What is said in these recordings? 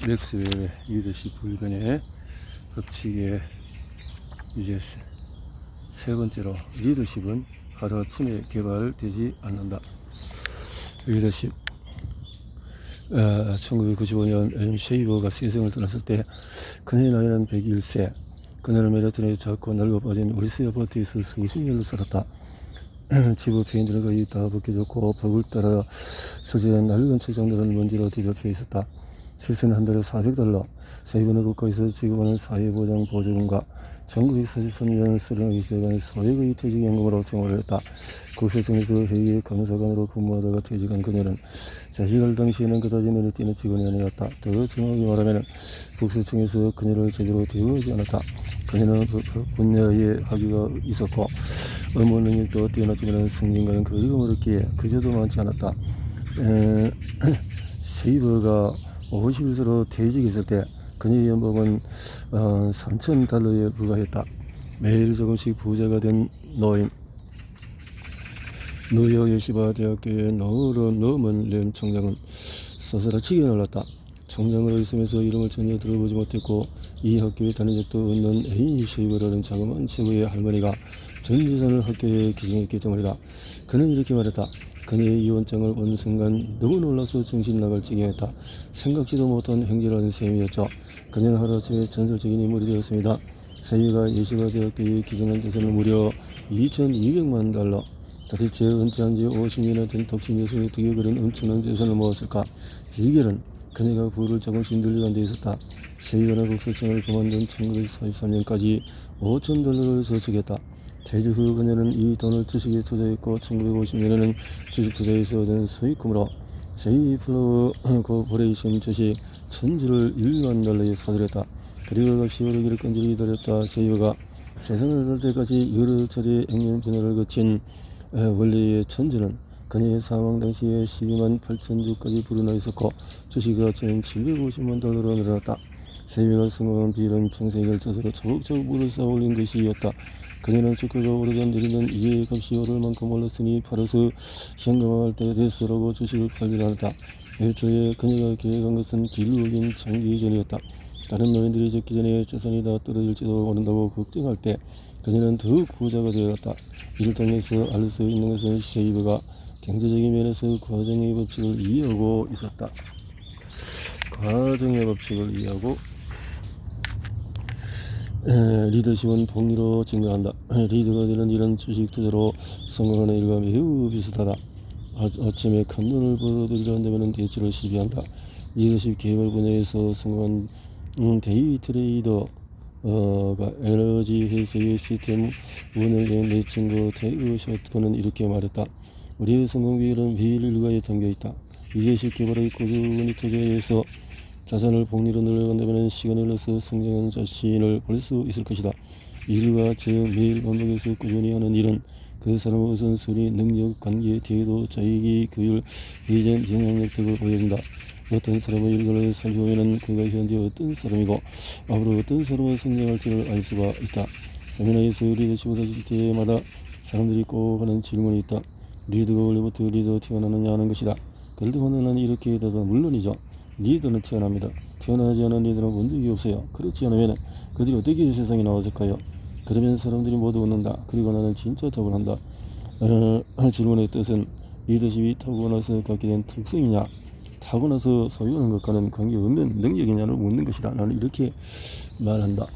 맥스웰의 리더십 불변의 법칙에 이제 세 번째로, 리더십은 하루아침에 개발되지 않는다. 리더십. 1995년 앨런 쉐이버가 세상을 떠났을 때 그녀의 나이는 101세. 그녀는 맨하탄에 작고 넓어 빠진 우리스 아파트에서 수십 년을 살았다. 지부 페인트는 거의 다 벗겨졌고 벽을 따라 서재한 낡은 책장들은 먼지로 뒤덮여 있었다. 실세는 한 달에 $400, 세이버는 국가에서 지급하는 사회보장 보조금과 1943년 수령하기 시작한 소액의 퇴직연금으로 생활을 했다. 국세청에서 회계 감사관으로 근무하다가 퇴직한 그녀는 자식을 당시에는 그다지 눈에 띄는 직원이 아니었다. 더 정확히 말하면 국세청에서 그녀를 제대로 대우하지 않았다. 그녀는 분야에 학위가 있었고 업무 능력도 뛰어났지만 승진과는 거리가 멀었기에 그저도 많지 않았다. 세이버가 51세로 퇴직했을 때 그녀의 연봉은 $3,000에 불과했다. 매일 조금씩 부자가 된 노인. 뉴욕 예시바 대학교의 너먼 렌 총장은 서서라치게 놀랐다. 총장으로 있으면서 이름을 전혀 들어보지 못했고 이 학교에 다닌 적도 없는 에이미 쉐이버라는 자그마한 체구의 할머니가 전 재산을 학교에 기증했기 때문이다. 그는 이렇게 말했다. 그녀의 이혼장을 본 순간 너무 놀라서 정신 나갈 지경이었다. 생각지도 못한 행진하는 셈이었죠. 그녀는 하루아침에 전설적인 인물이 되었습니다. 세이가 예시바 대학교에 기증한 재산은 무려 $2,200만. 도대체 은퇴한 지 50년이나 된 독신 여성이 어떻게 그런 엄청난 재산을 모았을까? 비결은 그녀가 부를 조금씩 늘려간 데 있었다. 세이가는 국세청을 그만둔 1943년까지 $5,000를 저축했다. 퇴직 후 그녀는 이 돈을 주식에 투자했고 1950년에는 주식 투자에서 얻은 수익금으로 세이플로우 코퍼레이션 주식 1,000주를 $1만 사들였다. 그리고 값이 오르기를 끈질기 기다렸다. 세이버가 세상을 떠날 때까지 여러 차례 액면 변화를 거친 원래의 1,000주는 그녀의 사망 당시에 128,000주까지 불어나 있었고 주식 가치는 $750만 늘어났다. 세이버가 성공한 비율은 평생에 걸쳐서 차곡차곡 물을 쌓아 올린 것이었다. 그녀는 주가가 오르던 내리던 이에 값이 오를 만큼 올랐으니 팔아서 현금화할 때 됐으라고 주식을 팔지 않았다. 애초에 그녀가 계획한 것은 길로 긴 장기 전이었다. 다른 노인들이 적기 전에 재산이 다 떨어질지도 모른다고 걱정할 때 그녀는 더욱 부자가 되어갔다. 이를 통해서 알 수 있는 것은 쉐이버가 경제적인 면에서 과정의 법칙을 이해하고 있었다. 과정의 법칙을 이해하고 리더십은 복리로 증가한다. 리더가 되는 이런 주식 투자로 성공하는 일과 매우 비슷하다. 아침에 큰 돈을 벌어들이려 한다면 대체로 시비한다. 리더십 개발 분야에서 성공한 데이 트레이더가 에너지 회사의 시스템 운영자인 내 친구 테이그 셔츠는 이렇게 말했다. 우리의 성공 비율은 매일 일과에 담겨있다. 리더십 개발의 꾸준히 투자해서 자산을 복리로 늘려간다면 시간을 내서 성장한 자신을 볼 수 있을 것이다. 일과 즉 매일 반복해서 꾸준히 하는 일은 그 사람의 우선순위, 능력, 관계, 태도, 자익이, 교육, 비전, 영향력 등을 보여준다. 어떤 사람의 일과를 살펴보면 그가 현재 어떤 사람이고 앞으로 어떤 사람으로 성장할지를 알 수가 있다. 세미나에서 리더십을 가질 때마다 사람들이 꼭 하는 질문이 있다. 리더가 원래부터 리더 태어나느냐 하는 것이다. 그런데 나는 이렇게 대답한다. 물론이죠. 리더는 태어납니다. 태어나지 않은 리더는 본 적이 없어요. 그렇지 않으면 그들이 어떻게 세상에 나왔을까요? 그러면 사람들이 모두 웃는다. 그리고 나는 진짜 답을 한다. 질문의 뜻은 리더십이 타고나서 갖게 된 특성이냐, 타고나서 소유하는 것과는 관계없는 능력이냐를 묻는 것이다. 나는 이렇게 말한다.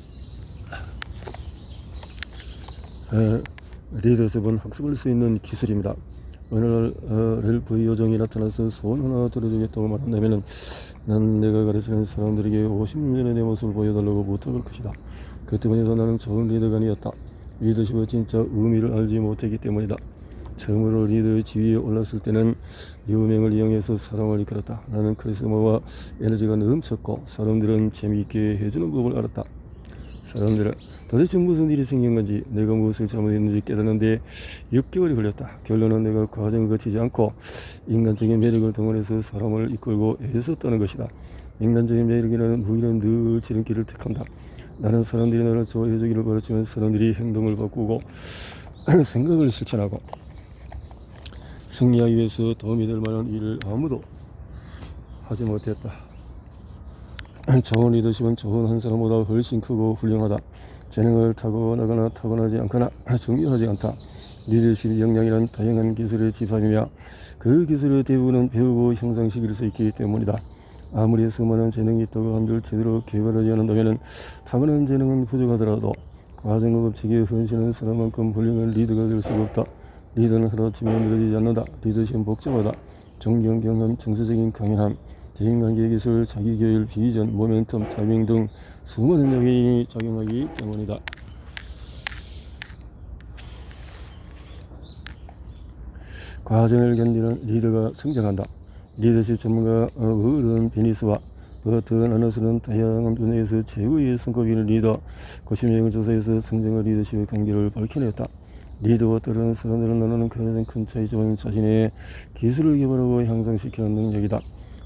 리더십은 학습할 수 있는 기술입니다. 어느 날 렐프 요정이 나타나서 소원 하나 들어주겠다고 말한다면 나는 내가 가르치는 사람들에게 50년의 내 모습을 보여달라고 부탁할 것이다. 그때문에도 나는 좋은 리더가 아니었다. 리더십의 진짜 의미를 알지 못했기 때문이다. 처음으로 리더의 지위에 올랐을 때는 유명을 이용해서 사람을 이끌었다. 나는 카리스마와 에너지가 넘쳤고 사람들은 재미있게 해주는 법을 알았다. 사람들은 도대체 무슨 일이 생긴 건지, 내가 무엇을 잘못했는지 깨닫는데 6개월이 걸렸다. 결론은 내가 과정을 거치지 않고 인간적인 매력을 동원해서 사람을 이끌고 애썼다는 것이다. 인간적인 매력이라는 무기는 늘 지름길을 택한다. 나는 사람들이 나를 좋아해주기를 바랐지만 사람들이 행동을 바꾸고 생각을 실천하고 승리하기 위해서 도움이 될 만한 일을 아무도 하지 못했다. 좋은 리더십은 좋은 한 사람보다 훨씬 크고 훌륭하다. 재능을 타고나거나 타고나지 않거나 중요하지 않다. 리더십 역량이란 다양한 기술의 집합이며 그 기술의 대부분은 배우고 형성시킬 수 있기 때문이다. 아무리 수많은 재능이 있다고 한들 제대로 개발하지 않는다면 타고난 재능은 부족하더라도 과정과 법칙에 헌신하는 사람만큼 훌륭한 리더가 될 수가 없다. 리더는 하루아침에 늘어지지 않는다. 리더십은 복잡하다. 존경, 경험, 정서적인 강인함, 대인관계 기술, 자기교육, 비전, 모멘텀, 타이밍 등 수많은 요인이 작용하기 때문이다. 과정을 견디는 리더가 성장한다. 리더십 전문가 워런 베니스와 버튼 아너스는 다양한 분야에서 최고의 성과기를 리더 90명을 조사해서 성장과 리더십의 관계를 밝혀냈다. 리더와 다른 사람들을 나누는 가장 큰 차이점은 자신의 기술을 개발하고 향상시키는 능력이다.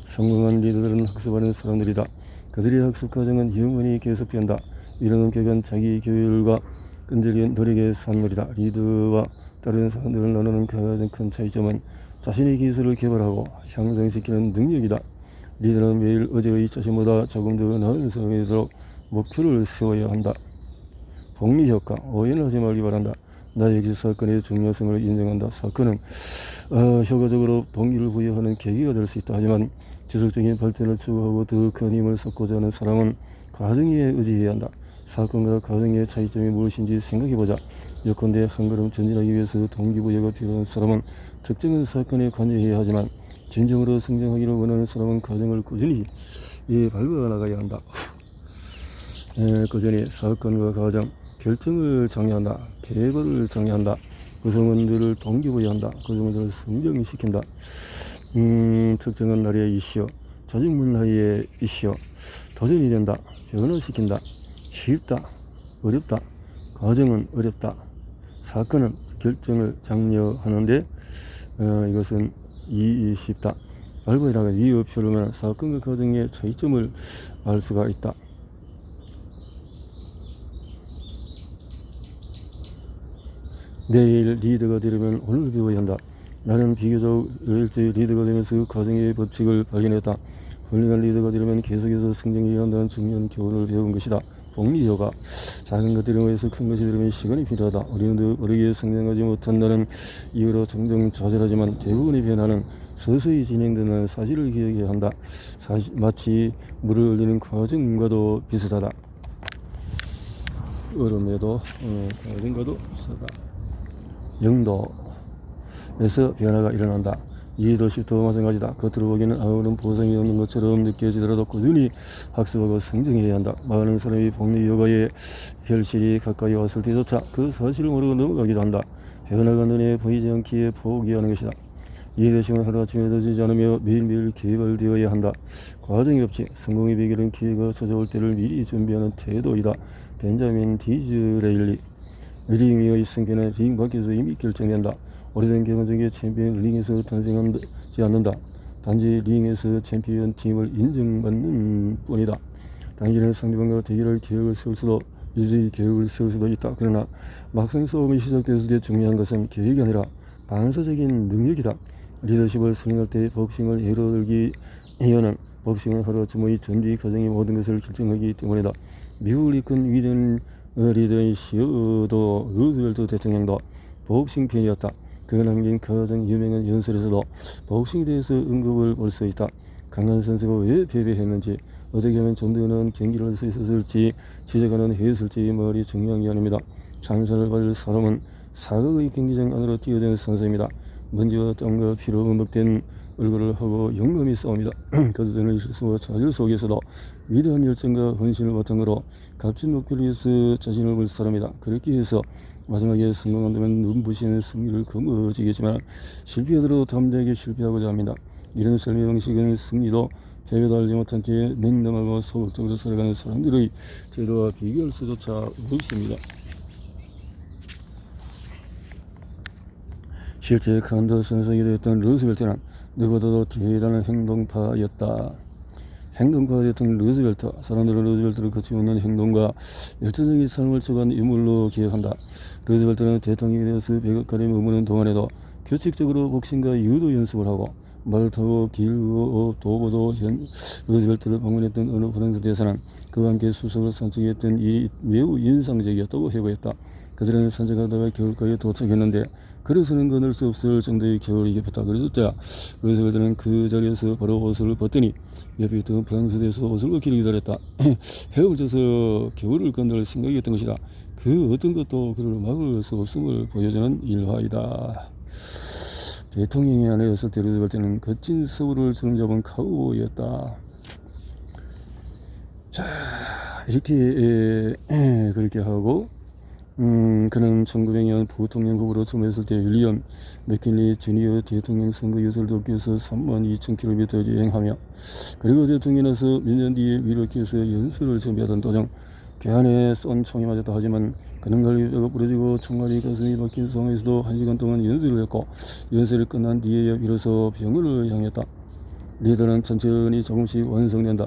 성공한 리더들은 학습하는 사람들이다. 그들의 학습 과정은 영원히 계속된다. 이런 엄격한 자기 교육과 끈질긴 노력의 산물이다. 리더와 다른 사람들을 나누는 가장 큰 차이점은 자신의 기술을 개발하고 향상시키는 능력이다. 리더는 매일 어제의 자신보다 조금 더 나은 사람이 되도록 목표를 세워야 한다. 복리효과, 오해는 하지 말기 바란다. 나에게 사건의 중요성을 인정한다. 사건은 효과적으로 동기를 부여하는 계기가 될 수 있다. 하지만 지속적인 발전을 추구하고 더 큰 힘을 쏟고자 하는 사람은 과정에 의지해야 한다. 사건과 과정의 차이점이 무엇인지 생각해보자. 예컨대 한 걸음 전진하기 위해서 동기부여가 필요한 사람은 특정한 사건에 관여해야 하지만 진정으로 성장하기를 원하는 사람은 과정을 꾸준히 밟아 나가야 한다. 꾸준히 사건과 과정, 결정을 정의한다. 계획을 정의한다. 구성원들을 동기부여한다. 구성원들을 성장시킨다. 특정한 나라의 이슈, 조직문화의 이슈, 도전이 된다. 변화시킨다. 쉽다. 어렵다. 과정은 어렵다. 사건은 결정을 장려하는데 이것은 쉽다. 밟아 나가 위협표로는 사건과 과정의 차이점을 알 수가 있다. 내일 리더가 되려면 오늘 배워야 한다. 나는 비교적 일제히 리더가 되면서 과정의 법칙을 발견했다. 훌륭한 리더가 되려면 계속해서 성장해야 한다는 중요한 교훈을 배운 것이다. 복리효과, 작은 것들을 위해서 큰 것이 되려면 시간이 필요하다. 우리는 더 빠르게 성장하지 못한다는 이유로 종종 좌절하지만 대부분의 변화는 서서히 진행되는 사실을 기억해야 한다. 마치 물을 흘리는 과정과도 비슷하다. 얼음에도 과정과도 비슷하다. 영도에서 변화가 일어난다. 리더십도 마찬가지다. 겉으로 보기에는 아무런 보상이 없는 것처럼 느껴지더라도 꾸준히 학습하고 성장해야 한다. 많은 사람이 복리효과의 현실이 가까이 왔을 때조차 그 사실을 모르고 넘어가기도 한다. 변화가 눈에 보이지 않기에 포기하는 것이다. 리더십은 하루아침에 늦지 않으며 매일매일 개발되어야 한다. 과정이 없지. 성공의 비결은 기회가 찾아올 때를 미리 준비하는 태도이다. 벤자민 디즈레일리. 링 위의 승계는 링 밖에서 이미 결정된다. 오래된 경험적인 챔피언 링에서 탄생하지 않는다. 단지 링에서 챔피언 팀을 인정받는 뿐이다. 당신은 상대방과 대결할 계획을 세울 수도 유지 계획을 세울 수도 있다. 그러나 막상 싸움이 시작됐을 때 중요한 것은 계획이 아니라 반사적인 능력이다. 리더십을 수행할 때 복싱을 예로 들기 위해는 복싱은 하루아침의 준비 과정이 모든 것을 결정하기 때문이다. 미국을 이끈 위대한 리더인 시어도 루즈벨트 대통령도 복싱 팬이었다. 그가 남긴 가장 유명한 연설에서도 복싱에 대해서 언급을 볼 수 있다. 강한 선수가 왜 패배했는지, 어떻게 하면 좀 더 나은 경기를 할 수 있었을지 지적하는 해설자의 말이 중요한 게 아닙니다. 찬사를 받을 사람은 사극의 경기장 안으로 뛰어든 선수입니다. 먼지와 땀과 피로 범벅된 얼굴을 하고 영감이 싸웁니다. 그들은 실수와 좌절 속에서도 위대한 열정과 헌신을 바탕으로 값진 목표를 위해서 자신을 걸 사람이다. 그렇게 해서 마지막에 성공한다면 눈부신 승리를 거머쥐겠지만 실패하더라도 담대하게 실패하고자 합니다. 이런 삶의 방식은 승리도 패배도 알지 못한 채 냉담하고 소극적으로 살아가는 사람들의 태도와 비교할 수조차 없습니다. 실제 칸더 선생이 되었던 루즈벨트는 누구보다도 대단한 행동파였다. 행동가였던 루즈벨트, 사람들은 루즈벨트를 거침없는 행동과 열정적인 삶을 추구한 인물로 기억한다. 루즈벨트는 대통령이 되어서 백악관에 머무는 동안에도 규칙적으로 복싱과 유도 연습을 하고 말을 타고 길고 도보도 현 루즈벨트를 방문했던 어느 프랑스 대사는 그와 함께 수석을 산책했던 일이 매우 인상적이었다고 해보였다. 그들은 산책하다가 겨울가에 도착했는데 걸어서는 건널 수 없을 정도의 겨울이 겹쳤다. 그랬을 루즈벨트는 그 자리에서 바로 옷을 벗더니 옆에 있던 프랑스 대사 옷을 벗기를 기다렸다. 해를 져서 겨울을 건널 생각이었던 것이다. 그 어떤 것도 그를 막을 수 없음을 보여주는 일화이다. 대통령이 아내였을 때 루즈벨트는 거친 서울을 주름잡은 카우보이였다. 자, 이렇게 그렇게 하고 그는 1900년 부통령 후보로 출마했을 때 윌리엄 맥킨리 주니어 대통령 선거 유세를 돕기 위해서 32,000km를 여행하며 그리고 대통령에서 몇 년 뒤에 미러키에서 연설을 준비하던 도중 괴한에 쏜 총이 맞았다. 하지만 그는 갈비뼈가 부러지고 총알이 가슴이 박힌 상황에서도 1시간 동안 연설을 했고 연설이 끝난 뒤에야 비로소 병원을 향했다. 리더는 천천히 조금씩 완성된다.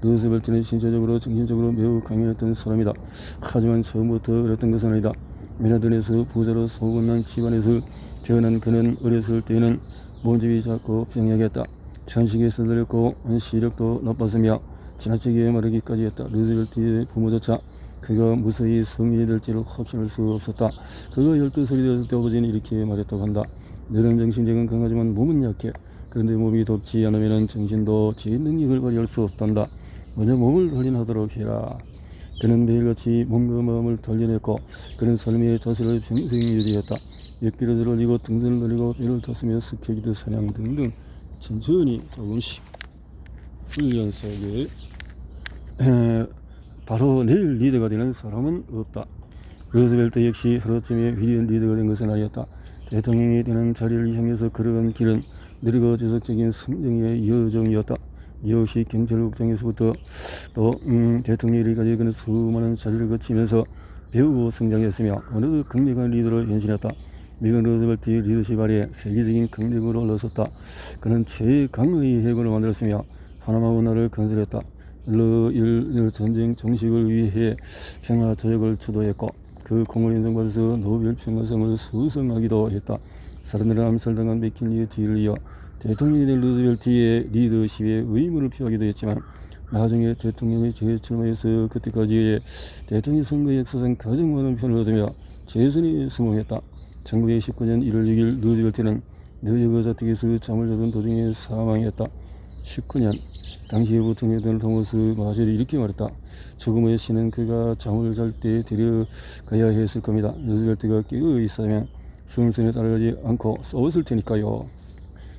루즈벨트는 신체적으로 정신적으로 매우 강인했던 사람이다. 하지만 처음부터 그랬던 것은 아니다. 미라든에서 부자로 소문난 집안에서 태어난 그는 어렸을 때에는 몸집이 작고 병약했다. 천식에 서들렸고 시력도 나빴으며 지나치게 마르기까지 했다. 루즈벨트의 부모조차 그가 무사히 성인이 될지를 확신할 수 없었다. 그가 12살이 되었을 때 아버지는 이렇게 말했다고 한다. 너는 정신적은 강하지만 몸은 약해. 그런데 몸이 덥지 않으면 정신도 제 능력을 발휘할 수 없단다. 먼저 몸을 단련하도록 해라. 그는 매일같이 몸과 마음을 단련했고 그는 삶의 자세를 평생 유지했다. 옆길을 들어지고 등산을 내리고 배를 탔으며 스케이트 사냥 등등 천천히 조금씩 훈련 속에 바로 내일 리더가 되는 사람은 없다. 루즈벨트 역시 하루쯤에 위대한 리더가 된 것은 아니었다. 대통령이 되는 자리를 향해서 걸어간 길은 느리고 지속적인 성장의 여정이었다. 역시 경찰국장에서부터 또 대통령이 이르기까지 그는 수많은 자리를 거치면서 배우고 성장했으며 어느덧 강력한 리더로 현신했다. 미국 루즈벨트의 리더십 아래 세계적인 강력으로 올라섰다. 그는 최강의 해군을 만들었으며 파나마 운하를 건설했다. 일 전쟁 종식을 위해 평화 조약을 주도했고 그 공을 인정받아서 노벨 평화상을 수상하기도 했다. 사람들은 암살당한 맥킨리의 뒤를 이어 대통령이 된 루즈벨트의 리더십에 의문을 표하기도 했지만 나중에 대통령이 재출마해서 그때까지의 대통령 선거 역사상 가장 많은 표를 얻으며 재선에 성공했다. 1919년 1월 6일 루즈벨트는 뉴욕 자택에서 잠을 자던 도중에 사망했다. 19년 당시 부통령이었던 토머스 마셜이 이렇게 말했다. 죽음의 신은 그가 잠을 잘 때 데려가야 했을 겁니다. 루즈벨트가 깨어 있었다면 승선에 따라가지 않고 쏘았을 테니까요.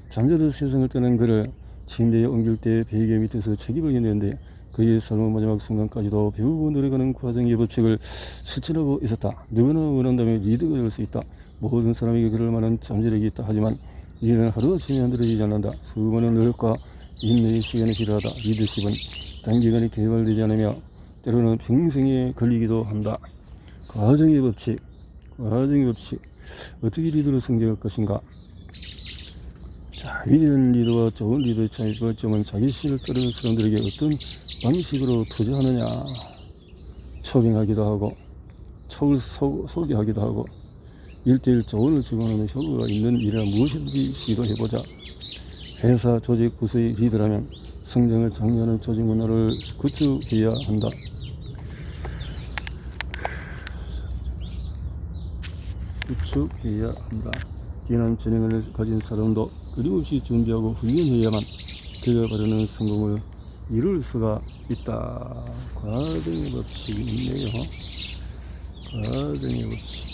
잠자던 세상을 떠난 그를 침대에 옮길 때 베개 밑에서 책임을 졌는데 그의 삶의 마지막 순간까지도 배우고 노력하는 과정의 법칙을 실천하고 있었다. 누구나 원한다면 리더가 될 수 있다. 모든 사람에게 그럴 만한 잠재력이 있다. 하지만 이는 하루아침에 만들어지지 않는다. 수많은 노력과 인내의 시간이 필요하다. 리더십은 단기간에 개발되지 않으며 때로는 평생에 걸리기도 한다. 과정의 법칙. 어떻게 리더로 성장할 것인가? 자, 위대한 리더와 좋은 리더의 차이점은 자기 신을 따르는 사람들에게 어떤 방식으로 투자하느냐. 초빙하기도 하고 소개하기도 하고 1:1 조언을 주고하는 효과가 있는 일이라 무엇이든지 시도해보자. 회사 조직 부서의 리더라면 성장을 장려하는 조직 문화를 구축해야 한다. 뛰어난 재능을 가진 사람도 끊임없이 준비하고 훈련해야만 그가 바라는 성공을 이룰 수가 있다. 과정의 법칙이 있네요. 과정의 법칙.